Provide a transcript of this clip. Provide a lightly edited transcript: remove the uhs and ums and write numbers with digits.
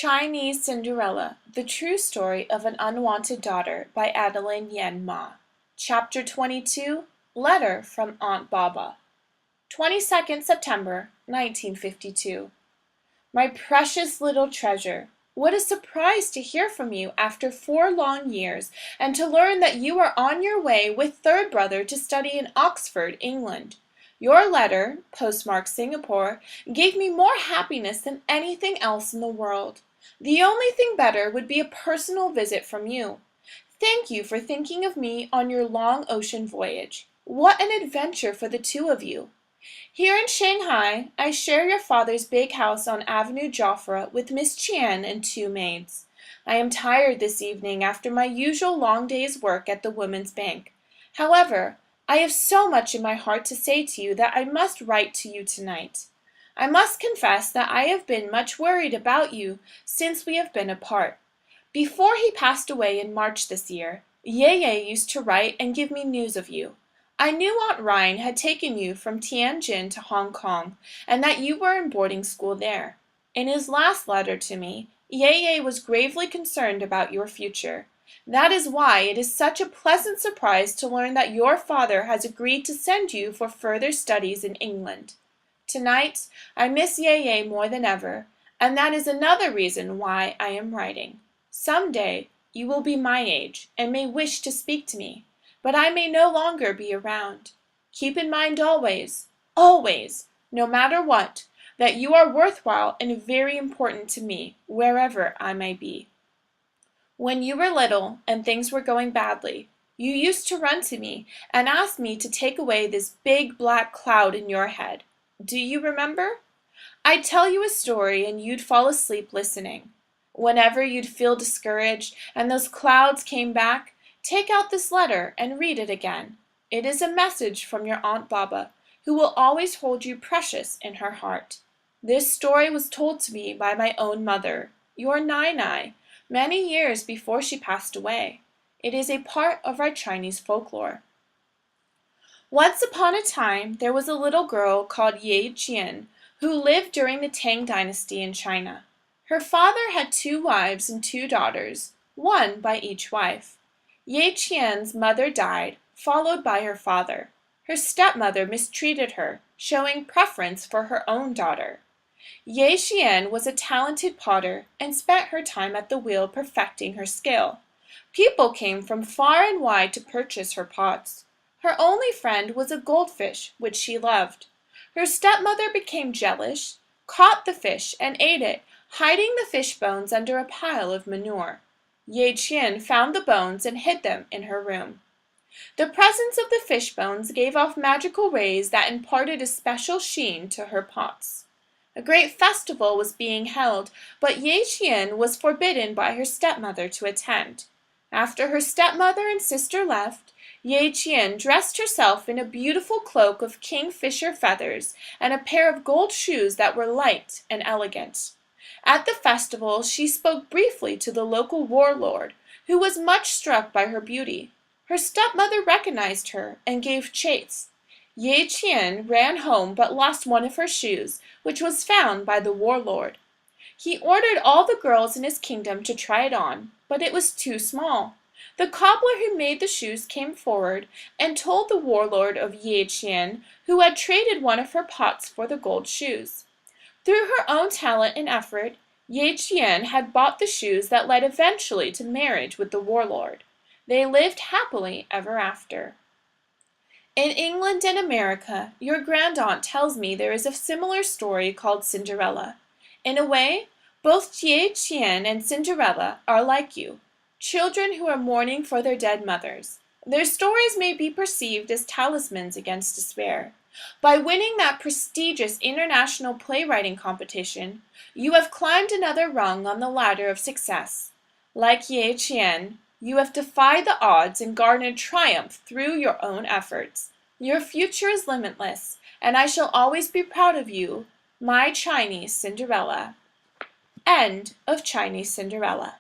Chinese Cinderella, The True Story of an Unwanted Daughter by Adeline Yen Mah. Chapter 22, Letter from Aunt Baba. 22nd September, 1952. My precious little treasure, what a surprise to hear from you after 4 long years, and to learn that you are on your way with third brother to study in Oxford, England. Your letter, postmarked Singapore, gave me more happiness than anything else in the world. The only thing better would be a personal visit from you. Thank you for thinking of me on your long ocean voyage. What an adventure for the two of you! Here in Shanghai, I share your father's big house on Avenue Joffre with Miss Chien and 2 maids. I am tired this evening after my usual long day's work at the Women's Bank. However, I have so much in my heart to say to you that I must write to you tonight. I must confess that I have been much worried about you since we have been apart. Before he passed away in March this year, Ye used to write and give me news of you. I knew Aunt Rhine had taken you from Tianjin to Hong Kong, and that you were in boarding school there. In his last letter to me, Ye was gravely concerned about your future. That is why it is such a pleasant surprise to learn that your father has agreed to send you for further studies in England. Tonight, I miss Ye more than ever, and that is another reason why I am writing. Some day, you will be my age and may wish to speak to me, but I may no longer be around. Keep in mind always, no matter what, that you are worthwhile and very important to me, wherever I may be. When you were little and things were going badly, you used to run to me and ask me to take away this big black cloud in your head. Do you remember? I'd tell you a story and you'd fall asleep listening. Whenever you'd feel discouraged and those clouds came back, take out this letter and read it again. It is a message from your Aunt Baba, who will always hold you precious in her heart. This story was told to me by my own mother, your Nai, many years before she passed away. It is a part of our Chinese folklore. Once upon a time, there was a little girl called Ye Qian, who lived during the Tang Dynasty in China. Her father had 2 wives and 2 daughters, one by each wife. Ye Qian's mother died, followed by her father. Her stepmother mistreated her, showing preference for her own daughter. Ye Qian was a talented potter and spent her time at the wheel perfecting her skill. People came from far and wide to purchase her pots. Her only friend was a goldfish, which she loved. Her stepmother became jealous, caught the fish, and ate it, hiding the fish bones under a pile of manure. Ye Qian found the bones and hid them in her room. The presence of the fish bones gave off magical rays that imparted a special sheen to her pots. A great festival was being held, but Ye Qian was forbidden by her stepmother to attend. After her stepmother and sister left, Ye Qian dressed herself in a beautiful cloak of kingfisher feathers and a pair of gold shoes that were light and elegant. At the festival, she spoke briefly to the local warlord, who was much struck by her beauty. Her stepmother recognized her and gave chase. Ye Qian ran home but lost one of her shoes, which was found by the warlord. He ordered all the girls in his kingdom to try it on, but it was too small. The cobbler who made the shoes came forward and told the warlord of Ye Qian, who had traded one of her pots for the gold shoes. Through her own talent and effort, Ye Qian had bought the shoes that led eventually to marriage with the warlord. They lived happily ever after. In England and America, your grandaunt tells me there is a similar story called Cinderella. In a way, both Ye Qian and Cinderella are like you, children who are mourning for their dead mothers. Their stories may be perceived as talismans against despair. By winning that prestigious international playwriting competition, you have climbed another rung on the ladder of success. Like Ye Qian, you have defied the odds and garnered triumph through your own efforts. Your future is limitless, and I shall always be proud of you, my Chinese Cinderella. End of Chinese Cinderella.